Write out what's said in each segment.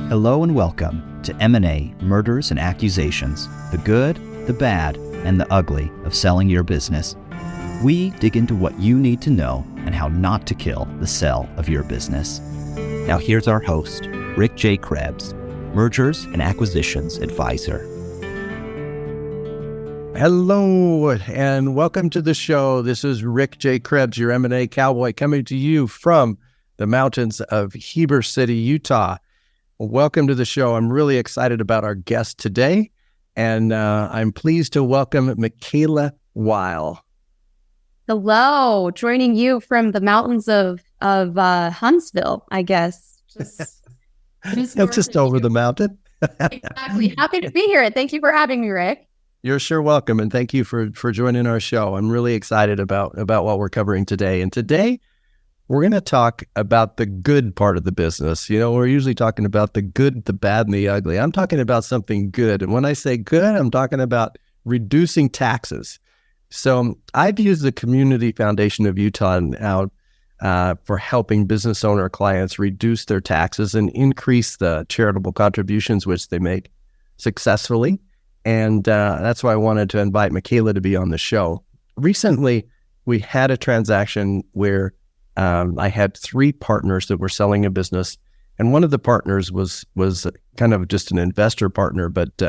Hello and welcome to M&A Murders and Accusations, the good, the bad, and the ugly of selling your business. We dig into what you need to know and how not to kill the sale of your business. Now here's our host, Rick J. Krebs, Mergers and Acquisitions Advisor. Hello and welcome to the show. This is Rick J. Krebs, your M&A cowboy, coming to you from the mountains of Heber City, Utah. Welcome to the show. I'm really excited about our guest today, and I'm pleased to welcome Micaela Weil. Hello, joining you from the mountains of Huntsville, I guess. Just over the mountain. Exactly. Happy to be here. Thank you for having me, Rick. You're sure welcome, and thank you for joining our show. I'm really excited about what we're covering today. And today, we're going to talk about the good part of the business. You know, we're usually talking about the good, the bad, and the ugly. I'm talking about something good. And when I say good, I'm talking about reducing taxes. So I've used the Community Foundation of Utah now for helping business owner clients reduce their taxes and increase the charitable contributions which they make successfully. And that's why I wanted to invite Micaela to be on the show. Recently, we had a transaction where I had three partners that were selling a business, and one of the partners was kind of just an investor partner, but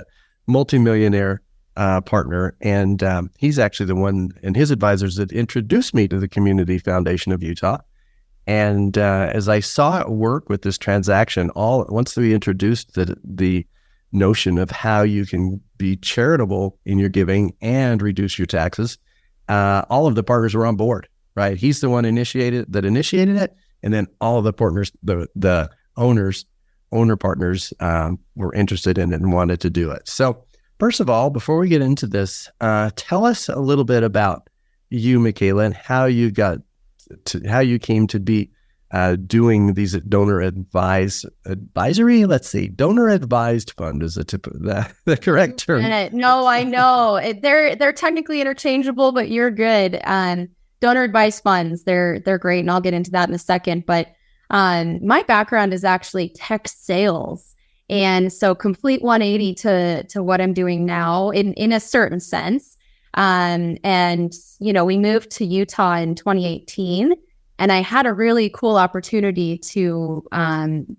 multimillionaire partner, and he's actually the one and his advisors that introduced me to the Community Foundation of Utah. And as I saw it work with this transaction, once we introduced the notion of how you can be charitable in your giving and reduce your taxes, all of the partners were on board. Right, he's the one initiated it, and then all of the partners, the owner partners, were interested in it and wanted to do it. So, first of all, before we get into this, tell us a little bit about you, Micaela, and how you came to be doing these donor advisory. Let's see, donor advised fund is the correct term. No, I know they're technically interchangeable, but you're good. Donor advised funds, they're great, and I'll get into that in a second. But my background is actually tech sales, and so complete 180 to what I'm doing now in a certain sense. And you know, we moved to Utah in 2018, and I had a really cool opportunity to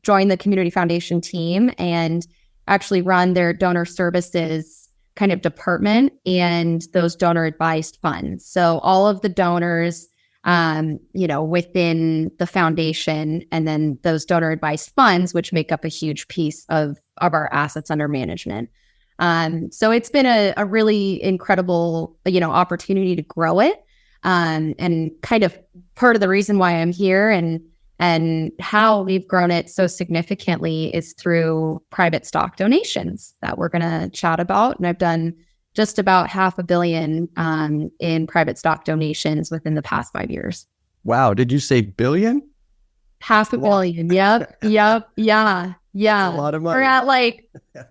join the Community Foundation team and actually run their donor services kind of department and those donor advised funds. So all of the donors, within the foundation, and then those donor advised funds, which make up a huge piece of our assets under management. So it's been a really incredible, opportunity to grow it. And kind of part of the reason why I'm here and how we've grown it so significantly is through private stock donations that we're going to chat about. And I've done just about $500 million in private stock donations within the past 5 years. Wow. Did you say billion? $500 million. Yep. Yeah. That's a lot of money. We're at like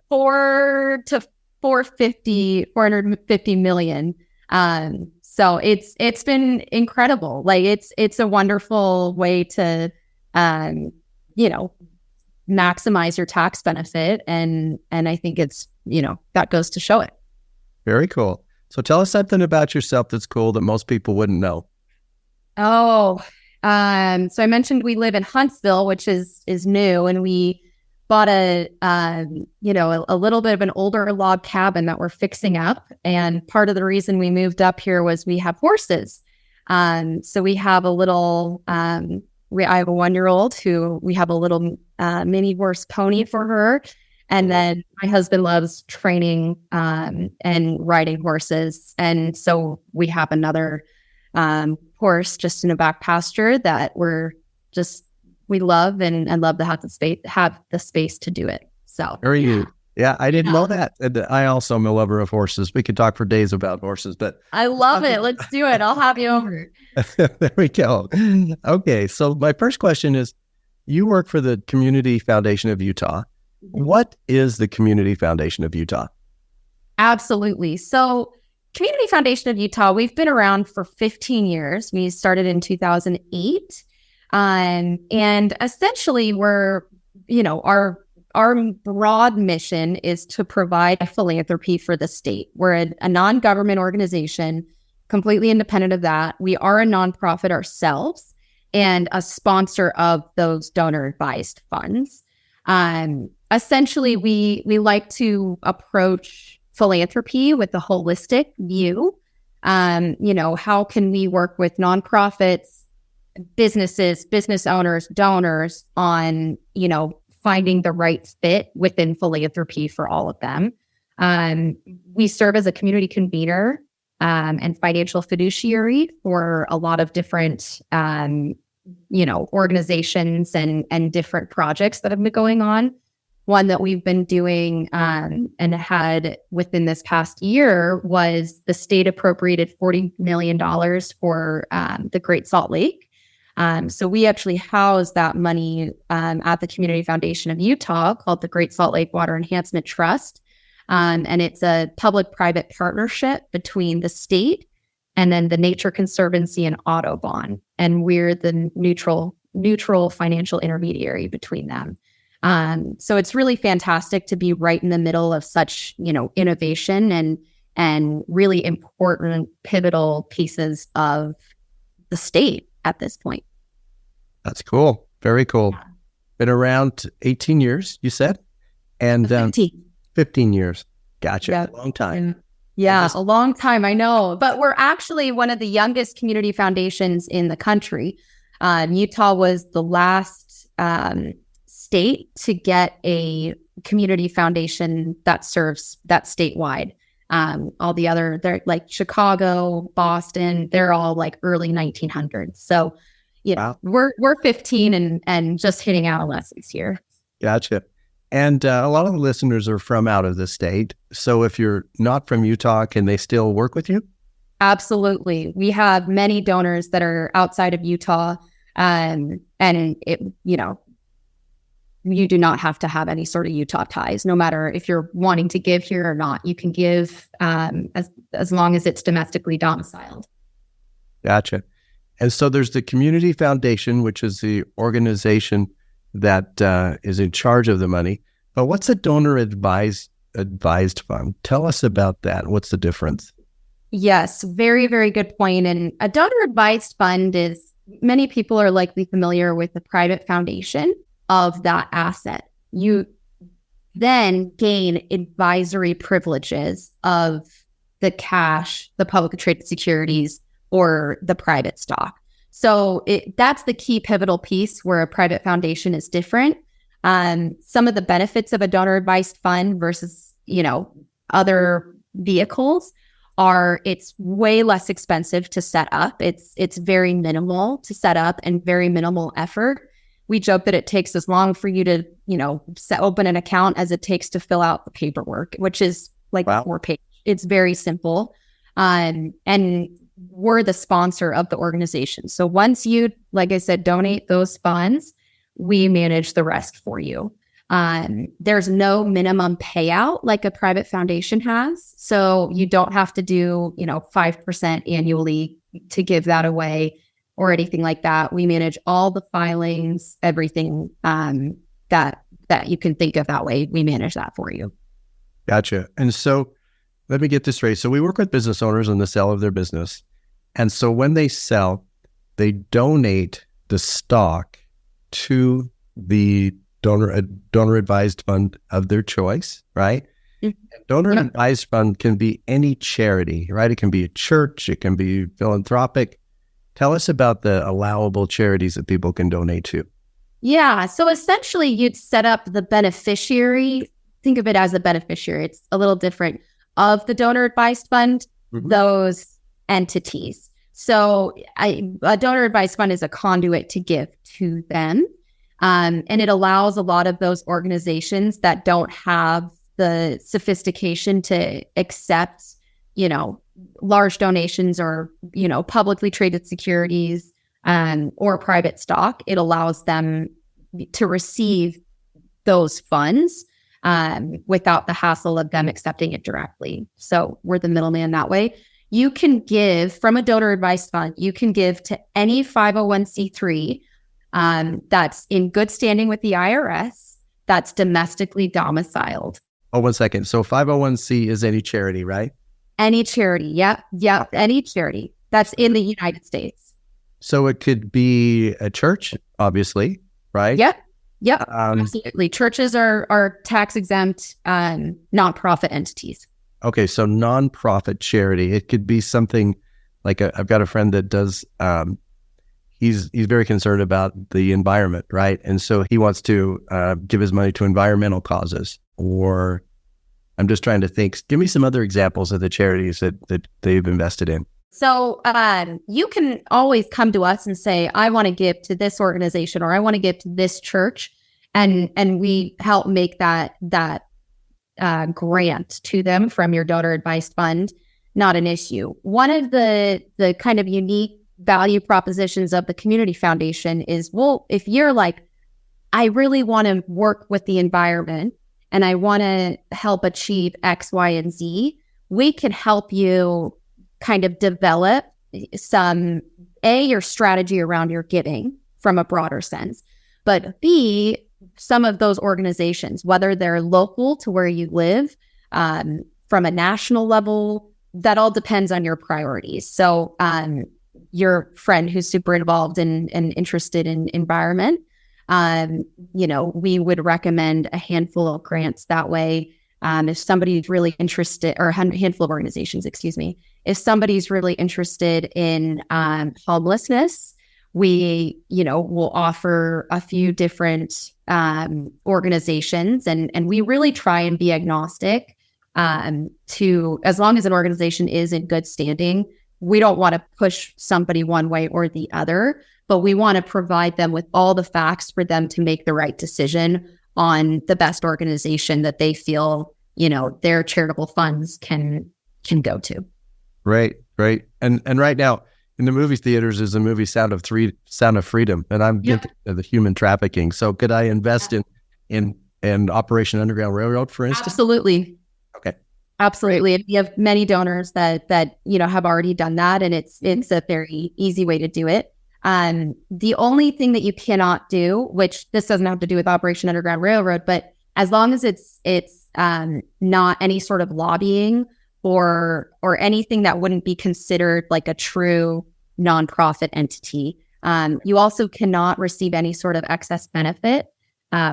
450 million. So it's been incredible. Like it's a wonderful way to, maximize your tax benefit. And I think it's, that goes to show it. Very cool. So tell us something about yourself that's cool that most people wouldn't know. So I mentioned we live in Huntsville, which is new, and we bought a little bit of an older log cabin that we're fixing up. And part of the reason we moved up here was we have horses. So we have a little, I have a 1-year-old who we have a little mini horse pony for her. And then my husband loves training and riding horses. And so we have another horse just in a back pasture that we love and love to have the space to do it. So very good. Yeah, I didn't know that. And I also am a lover of horses. We could talk for days about horses, but I love it. Let's do it. I'll have you over. There we go. Okay, so my first question is, you work for the Community Foundation of Utah. What is the Community Foundation of Utah? Absolutely. So Community Foundation of Utah, we've been around for 15 years. We started in 2008. And essentially we're, our our broad mission is to provide philanthropy for the state. We're a non-government organization, completely independent of that. We are a nonprofit ourselves and a sponsor of those donor-advised funds. Essentially, we like to approach philanthropy with a holistic view. How can we work with nonprofits, businesses, business owners, donors on, finding the right fit within philanthropy for all of them. We serve as a community convener and financial fiduciary for a lot of different, organizations and different projects that have been going on. One that we've been doing and had within this past year was the state appropriated $40 million for the Great Salt Lake. So we actually house that money at the Community Foundation of Utah called the Great Salt Lake Water Enhancement Trust. And it's a public-private partnership between the state and then the Nature Conservancy and Audubon. And we're the neutral financial intermediary between them. So it's really fantastic to be right in the middle of such, innovation and really important pivotal pieces of the state at this point. That's cool. Very cool. Yeah. Been around 18 years, you said? And 15 years. Gotcha. Yeah. A long time. Yeah, a long time, I know. But we're actually one of the youngest community foundations in the country. Utah was the last state to get a community foundation that serves that statewide. All the other, they're like Chicago, Boston, they're all like early 1900s. So, wow. we're 15 and just hitting adolescence here. Gotcha. And a lot of the listeners are from out of the state. So if you're not from Utah, can they still work with you? Absolutely. We have many donors that are outside of Utah. And it, you do not have to have any sort of Utah ties, no matter if you're wanting to give here or not. You can give as long as it's domestically domiciled. Gotcha. And so there's the Community Foundation, which is the organization that is in charge of the money. But what's a donor advised fund? Tell us about that. What's the difference? Yes, very, very good point. And a donor advised fund is, many people are likely familiar with the private foundation of that asset. You then gain advisory privileges of the cash, the publicly traded securities, or the private stock. So that's the key pivotal piece where a private foundation is different. Some of the benefits of a donor advised fund versus, other vehicles are it's way less expensive to set up. It's very minimal to set up and very minimal effort. We joke that it takes as long for you to, open an account as it takes to fill out the paperwork, which is like 4 pages. It's very simple. And we're the sponsor of the organization. So once you, like I said, donate those funds, we manage the rest for you. There's no minimum payout like a private foundation has. So you don't have to do, 5% annually to give that away or anything like that. We manage all the filings, everything that you can think of that way. We manage that for you. Gotcha. And so let me get this straight. So we work with business owners on the sale of their business. And so when they sell, they donate the stock to the donor advised fund of their choice, right? Mm-hmm. Donor advised fund can be any charity, right? It can be a church, it can be philanthropic. Tell us about the allowable charities that people can donate to. Yeah. So essentially you'd set up the beneficiary. Think of it as a beneficiary. It's a little different of the donor advised fund, mm-hmm. those entities. So a donor advised fund is a conduit to give to them. And it allows a lot of those organizations that don't have the sophistication to accept, large donations or, publicly traded securities or private stock. It allows them to receive those funds without the hassle of them accepting it directly. So we're the middleman that way. You can give from a donor advised fund, you can give to any 501c3 that's in good standing with the IRS that's domestically domiciled. Oh, 1 second. So 501c is any charity, right? Any charity. Yep. Any charity that's in the United States. So it could be a church, obviously, right? Yep. Absolutely. Churches are tax exempt nonprofit entities. Okay, so nonprofit charity. It could be something like I've got a friend that does. He's very concerned about the environment, right? And so he wants to give his money to environmental causes. Or I'm just trying to think. Give me some other examples of the charities that they've invested in. So you can always come to us and say, I want to give to this organization, or I want to give to this church, and we help make that grant to them from your donor advised fund not an issue. One of the kind of unique value propositions of the Community Foundation is, well, if you're like, I really want to work with the environment and I want to help achieve X, Y, and Z, we can help you kind of develop your strategy around your giving from a broader sense, but B, some of those organizations, whether they're local to where you live, from a national level, that all depends on your priorities. So your friend who's super involved and interested in environment, we would recommend a handful of grants that way. If somebody's really interested, or a handful of organizations, if somebody's really interested in homelessness, we, will offer a few different organizations, and we really try and be agnostic to, as long as an organization is in good standing, we don't want to push somebody one way or the other, but we want to provide them with all the facts for them to make the right decision on the best organization that they feel, their charitable funds can go to. Right. And right now in the movie theaters is the movie Sound of Freedom, and I'm guilty of the human trafficking. So could I invest in Operation Underground Railroad, for instance? Absolutely. Okay. Absolutely. We have many donors that have already done that, and it's a very easy way to do it. The only thing that you cannot do, which this doesn't have to do with Operation Underground Railroad, but as long as it's not any sort of lobbying or anything that wouldn't be considered like a true nonprofit entity. You also cannot receive any sort of excess benefit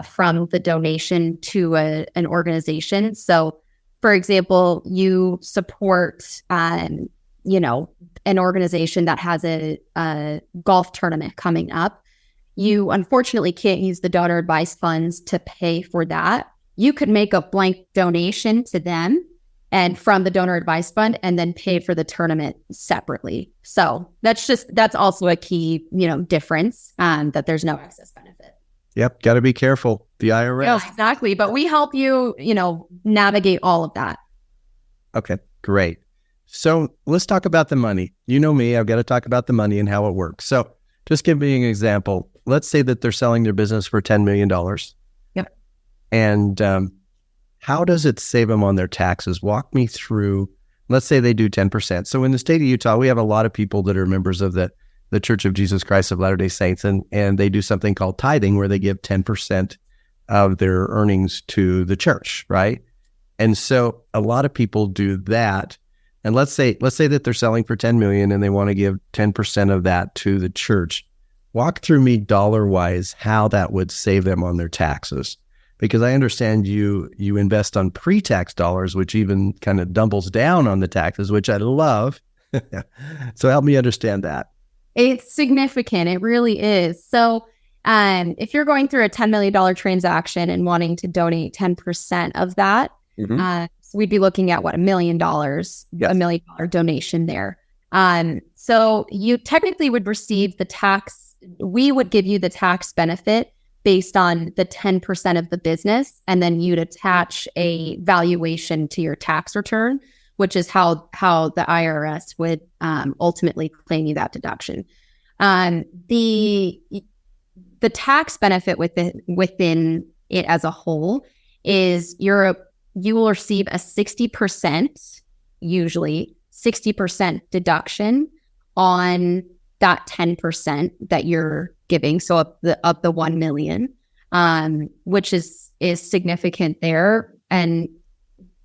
from the donation to an organization. So, for example, you support, an organization that has a golf tournament coming up. You unfortunately can't use the donor advised funds to pay for that. You could make a blank donation to them and from the donor advised fund, and then pay for the tournament separately. So that's also a key, difference, that there's no excess benefit. Yep. Got to be careful. The IRS. Yeah, exactly. But we help you, navigate all of that. Okay, great. So let's talk about the money. You know me, I've got to talk about the money and how it works. So just give me an example. Let's say that they're selling their business for $10 million. Yep. And how does it save them on their taxes? Walk me through, let's say they do 10%. So in the state of Utah, we have a lot of people that are members of the Church of Jesus Christ of Latter-day Saints, and they do something called tithing, where they give 10% of their earnings to the church, right? And so a lot of people do that. And let's say that they're selling for 10 million and they want to give 10% of that to the church. Walk through me dollar-wise how that would save them on their taxes. Because I understand you invest on pre-tax dollars, which even kind of doubles down on the taxes, which I love. So help me understand that. It's significant. It really is. So if you're going through a $10 million transaction and wanting to donate 10% of that, so we'd be looking at $1 million, Yes. $1 million donation there. So you technically would receive the tax. We would give you the tax benefit based on the 10% of the business, and then you'd attach a valuation to your tax return, which is how the IRS would ultimately claim you that deduction. The tax benefit within it as a whole is you will receive a 60%, usually 60% deduction on that 10% that you're giving. So of the 1 million, which is significant there. And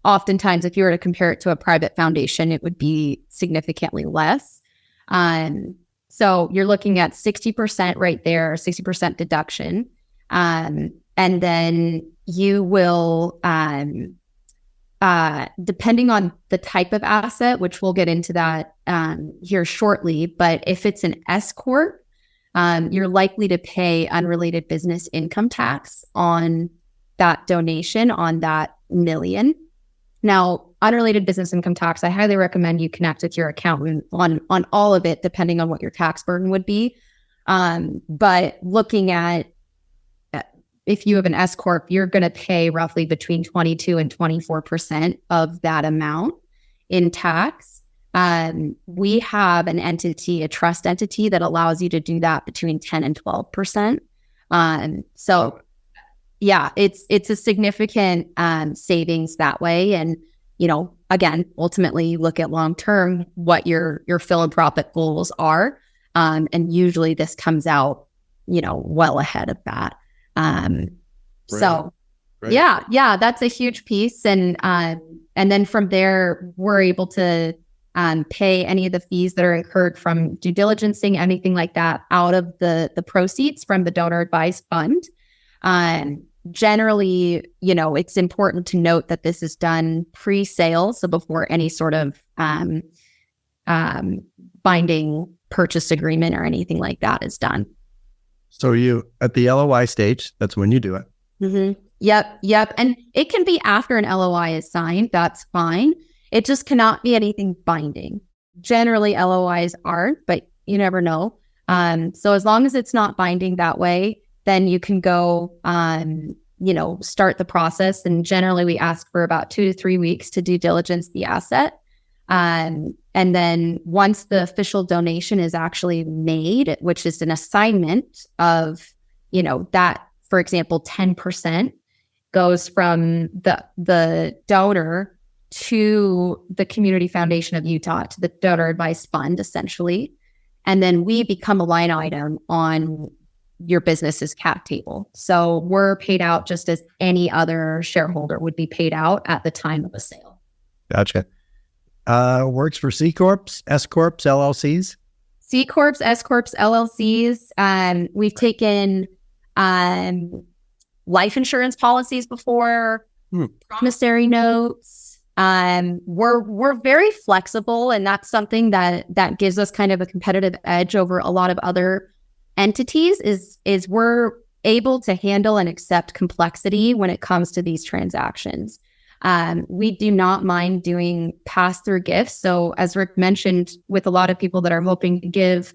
oftentimes, if you were to compare it to a private foundation, it would be significantly less. So you're looking at 60% right there, 60% deduction. And then you will, depending on the type of asset, which we'll get into that here shortly, but if it's an S corp, you're likely to pay unrelated business income tax on that donation, on that million. Now, unrelated business income tax, I highly recommend you connect with your accountant on all of it, depending on what your tax burden would be. But looking at, if you have an S corp, you're going to pay roughly between 22 and 24% of that amount in tax. We have an entity, a trust entity, that allows you to do that between 10 and 12%. So yeah, it's a significant savings that way. And, again, ultimately look at long-term what your philanthropic goals are. And usually this comes out, well ahead of that. So Right. yeah, that's a huge piece. And then from there, we're able to pay any of the fees that are incurred from due diligencing, anything like that, out of the proceeds from the donor advised fund. Generally, it's important to note that this is done pre-sale, so before any sort of binding purchase agreement or anything like that is done. So you, at the LOI stage, that's when you do it. Mm-hmm. Yep. And it can be after an LOI is signed. That's fine. It just cannot be anything binding. Generally, LOIs aren't, but you never know. So as long as it's not binding that way, then you can go, start the process. And generally, we ask for about 2 to 3 weeks to due diligence the asset. And then once the official donation is actually made, which is an assignment of, that, for example, 10% goes from the donor to the Community Foundation of Utah, to the donor advised fund, essentially. And then we become a line item on your business's cap table. So we're paid out just as any other shareholder would be paid out at the time of a sale. Gotcha. Works for C Corps, S Corps, LLCs? C Corps, S Corps, LLCs. We've taken life insurance policies before, promissory notes. We're very flexible, and that's something that gives us kind of a competitive edge over a lot of other entities, is we're able to handle and accept complexity when it comes to these transactions. We do not mind doing pass-through gifts. So as Rick mentioned, with a lot of people that are hoping to give,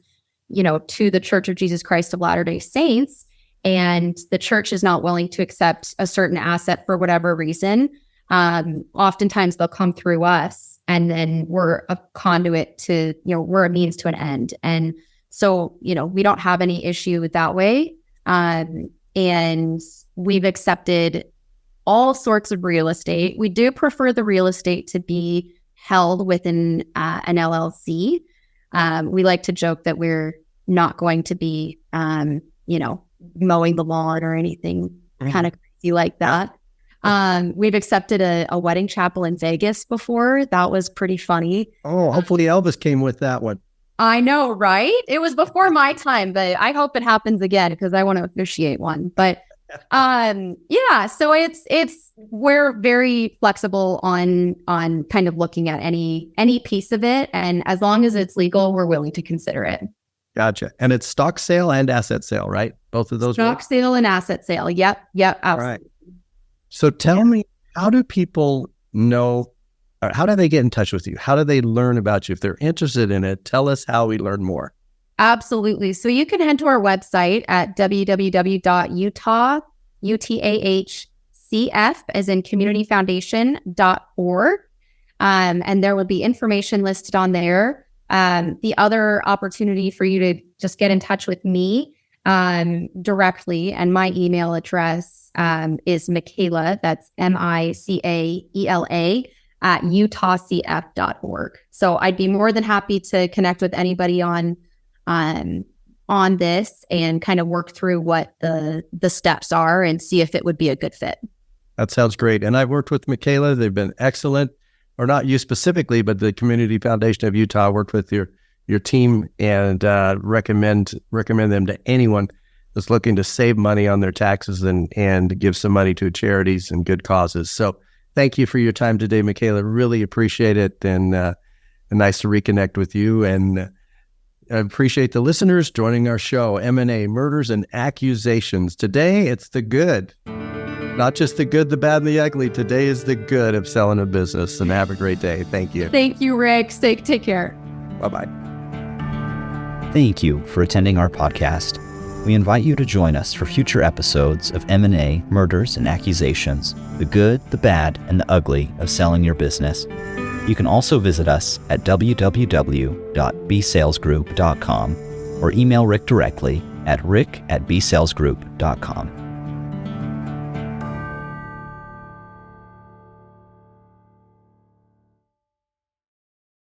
to the Church of Jesus Christ of Latter-day Saints, and the church is not willing to accept a certain asset for whatever reason, oftentimes they'll come through us, and then we're a conduit to, we're a means to an end. And so, we don't have any issue with that way. And we've accepted all sorts of real estate. We do prefer the real estate to be held within an LLC. We like to joke that we're not going to be, mowing the lawn or anything kind of crazy like that. We've accepted a wedding chapel in Vegas before. That was pretty funny. Oh, hopefully Elvis came with that one. I know, right? It was before my time, but I hope it happens again because I want to officiate one. But yeah, so we're very flexible on kind of looking at any piece of it, and as long as it's legal, we're willing to consider it. Gotcha. And it's stock sale and asset sale, right? Both of those. Stock sale and asset sale. Yep, absolutely. All right. So tell me, how do people know, or how do they get in touch with you? How do they learn about you? If they're interested in it, tell us how we learn more. Absolutely. So you can head to our website at www.utahcf, as in communityfoundation.org. And there will be information listed on there. The other opportunity for you to just get in touch with me directly, and my email address is Micaela, that's Micaela, at utahcf.org. So I'd be more than happy to connect with anybody on on this and kind of work through what the steps are and see if it would be a good fit. That sounds great. And I've worked with Micaela. They've been excellent, or not you specifically, but the Community Foundation of Utah. Worked with your team and recommend them to anyone that's looking to save money on their taxes and give some money to charities and good causes. So thank you for your time today, Micaela. Really appreciate it, and nice to reconnect with you. And I appreciate the listeners joining our show, M&A, Murders and Accusations. Today, it's the good. Not just the good, the bad, and the ugly. Today is the good of selling a business. And have a great day. Thank you. Thank you, Rick. Take care. Bye-bye. Thank you for attending our podcast. We invite you to join us for future episodes of M&A, Murders and Accusations, the good, the bad, and the ugly of selling your business. You can also visit us at www.bsalesgroup.com or email Rick directly at rick@bsalesgroup.com.